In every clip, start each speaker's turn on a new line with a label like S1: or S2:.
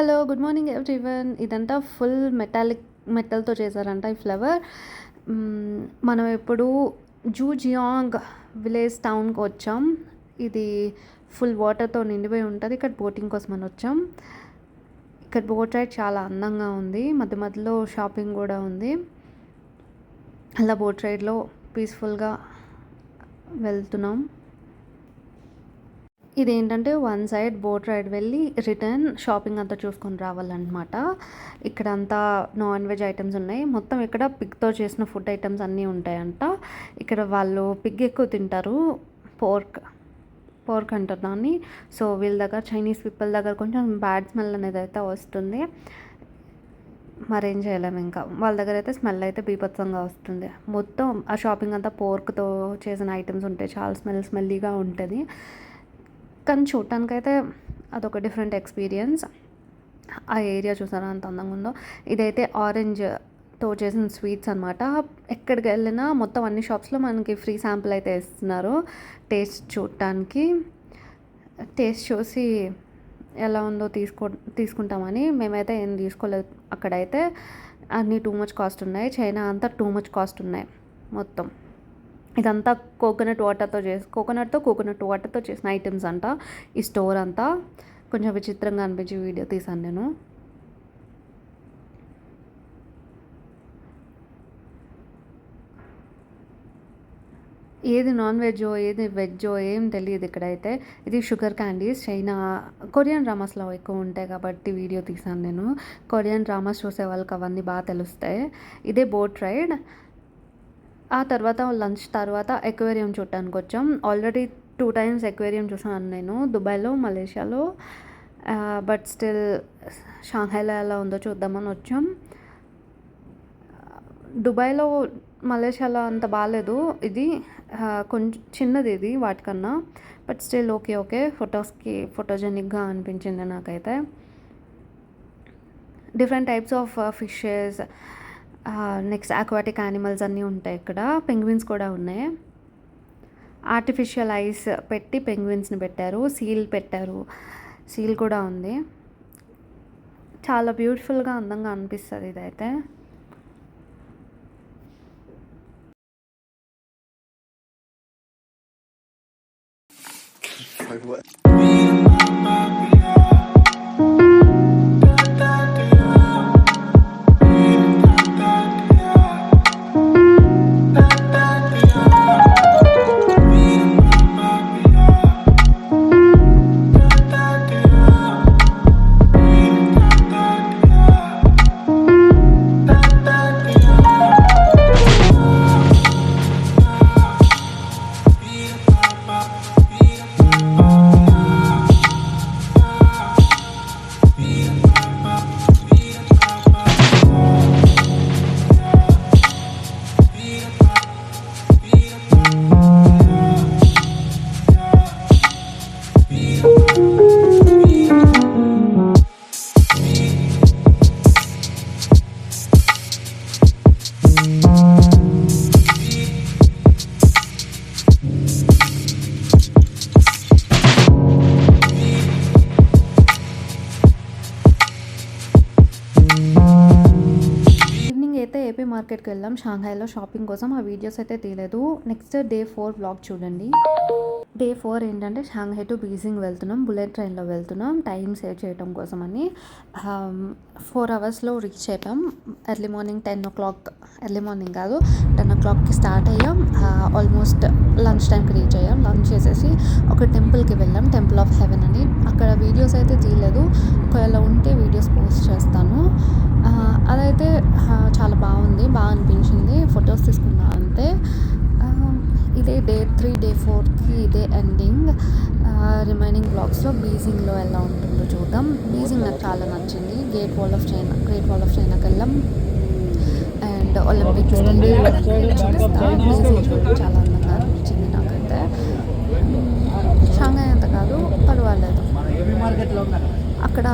S1: Hello good morning everyone. ఇదంతా full మెటల్తో చేశారంట ఈ ఫ్లవర్. మనం ఇప్పుడు జూజియాంగ్ విలేజ్ టౌన్కి వచ్చాం. ఇది ఫుల్ వాటర్తో నిండిపోయి ఉంటుంది. ఇక్కడ బోటింగ్ కోసం అని వచ్చాం. ఇక్కడ బోట్ రైడ్ చాలా అందంగా ఉంది. మధ్య మధ్యలో షాపింగ్ కూడా ఉంది. అలా బోట్ రైడ్లో పీస్ఫుల్గా వెళ్తున్నాం. ఇదేంటంటే వన్ సైడ్ బోట్ రైడ్ వెళ్ళి రిటర్న్ షాపింగ్ అంతా చూసుకొని రావాలన్నమాట. ఇక్కడ అంతా నాన్ వెజ్ ఐటమ్స్ ఉన్నాయి. మొత్తం ఇక్కడ పిగ్తో చేసిన ఫుడ్ ఐటమ్స్ అన్నీ ఉంటాయంట. ఇక్కడ వాళ్ళు పిగ్ ఎక్కువ తింటారు. పోర్క్ అంటారు దాన్ని. సో వీళ్ళ దగ్గర చైనీస్ పీపుల్ దగ్గర కొంచెం బ్యాడ్ స్మెల్ అనేది అయితే వస్తుంది. మరేం చేయలేము. ఇంకా వాళ్ళ దగ్గర అయితే స్మెల్ అయితే బీభత్సంగా వస్తుంది. మొత్తం ఆ షాపింగ్ అంతా పోర్క్తో చేసిన ఐటమ్స్ ఉంటాయి. చాలా స్మెల్లీగా ఉంటుంది. కానీ చూడటానికైతే అదొక డిఫరెంట్ ఎక్స్పీరియన్స్. ఆ ఏరియా చూసారా అంత అందంగా ఉందో. ఇదైతే ఆరెంజ్తో చేసిన స్వీట్స్ అనమాట. ఎక్కడికి వెళ్ళినా మొత్తం అన్ని షాప్స్లో మనకి ఫ్రీ శాంపుల్ అయితే ఇస్తున్నారు టేస్ట్ చూడటానికి. టేస్ట్ చూసి ఎలా ఉందో తీసుకుంటామని. మేమైతే ఏం తీసుకోలేదు. అక్కడైతే అన్నీ టూ మచ్ కాస్ట్ ఉన్నాయి. చైనా అంతా టూ మచ్ కాస్ట్ ఉన్నాయి మొత్తం. ఇదంతా కోకోనట్ వాటర్తో చేసిన ఐటమ్స్ అంట. ఈ స్టోర్ అంతా కొంచెం విచిత్రంగా అనిపించి వీడియో తీసాను నేను. ఏది నాన్ వెజ్జో ఏది వెజ్జో ఏం తెలియదు ఇక్కడైతే. ఇది షుగర్ క్యాండీస్. కొరియన్ డ్రామాస్లో ఎక్కువ ఉంటాయి కాబట్టి వీడియో తీసాను నేను. కొరియన్ డ్రామాస్ చూసే వాళ్ళకి అవన్నీ బాగా తెలుస్తాయి. ఇదే బోట్ రైడ్. ఆ తర్వాత లంచ్ తర్వాత ఎక్వేరియం చూడటానికి వచ్చాం. ఆల్రెడీ 2 times ఎక్వేరియం చూసాను నేను, దుబాయ్లో, మలేషియాలో. బట్ స్టిల్ షాంఘైలో ఎలా ఉందో చూద్దామని వచ్చాం. దుబాయ్లో, మలేషియాలో అంత బాగాలేదు. ఇది కొంచెం చిన్నది ఇది వాటికన్నా. బట్ స్టిల్ ఓకే ఫోటోజెనిక్గా అనిపించింది నాకైతే. Different types of fishes, next aquatic animals అన్నీ ఉంటాయి ఇక్కడ. పెంగ్విన్స్ కూడా ఉన్నాయి. ఆర్టిఫిషియల్ ఐస్ పెట్టి పెంగ్విన్స్ని పెట్టారు. సీల్ కూడా ఉంది. చాలా బ్యూటిఫుల్గా అందంగా అనిపిస్తుంది ఇదైతే. ఏపీ మార్కెట్కి వెళ్ళాం షాంఘైలో షాపింగ్ కోసం. ఆ వీడియోస్ అయితే తీయలేదు. నెక్స్ట్ డే 4 వ్లాగ్ చూడండి. డే 4 ఏంటంటే షాంఘై టు బీజింగ్ వెళ్తున్నాం. బుల్లెట్ ట్రైన్లో వెళ్తున్నాం టైం సేవ్ చేయడం కోసం అని. 4 hours రీచ్ అయిపోయాం. Early morning 10 o'clock, early morning కాదు 10 o'clockకి స్టార్ట్ అయ్యాం. ఆల్మోస్ట్ లంచ్ టైంకి రీచ్ అయ్యాం. లంచ్ చేసేసి ఒక టెంపుల్కి వెళ్ళాం, టెంపుల్ ఆఫ్ హెవెన్ అని. అక్కడ వీడియోస్ అయితే తీయలేదు. ఒకవేళ ఉంటే వీడియోస్ పోస్ట్ చేస్తాను. అదైతే చాలా బాగా అనిపించింది. ఫొటోస్ తీసుకున్నా అంతే. ఇదే డే 3, డే 4కి ఇదే ఎండింగ్. రిమైనింగ్ బ్లాగ్స్లో బీజింగ్లో ఎలా ఉంటుందో చూద్దాం. బీజింగ్ నాకు చాలా నచ్చింది. గ్రేట్ వాల్ ఆఫ్ చైనాకి వెళ్ళాం. అండ్ ఒలింపిక్స్ చాలా అందంగా అనిపించింది నాకైతే. షాంఘై అంత కాదు, పర్వాలేదు. అక్కడ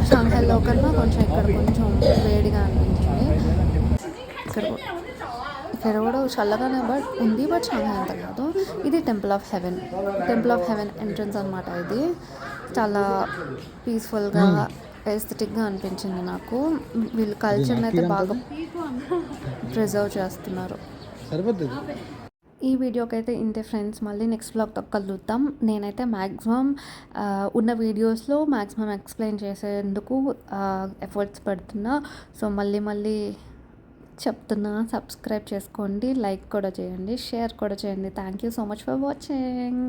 S1: షాంఘైలో కన్నా కొంచెం ఇక్కడ కొంచెం వేడిగా అనిపించింది. ఇక్కడ కూడా చల్లగానే ఉంది, బట్ షాంఘై అంత కాదు. ఇది టెంపుల్ ఆఫ్ హెవెన్ ఎంట్రన్స్ అనమాట. ఇది చాలా పీస్ఫుల్గా ఎస్థెటిక్గా అనిపించింది నాకు. వీళ్ళు కల్చర్ని అయితే బాగా ప్రిజర్వ్ చేస్తున్నారు. ఈ వీడియోకి అయితే ఇంతే ఫ్రెండ్స్. మళ్ళీ నెక్స్ట్ వ్లాగ్తో కలుద్దాం. నేనైతే మ్యాక్సిమం ఉన్న వీడియోస్లో మ్యాక్సిమం ఎక్స్ప్లెయిన్ చేసేందుకు ఎఫర్ట్స్ పెడుతున్నా. సో మళ్ళీ చెప్తున్నా, సబ్స్క్రైబ్ చేసుకోండి, లైక్ కూడా చేయండి, షేర్ కూడా చేయండి. Thank you so much for watching.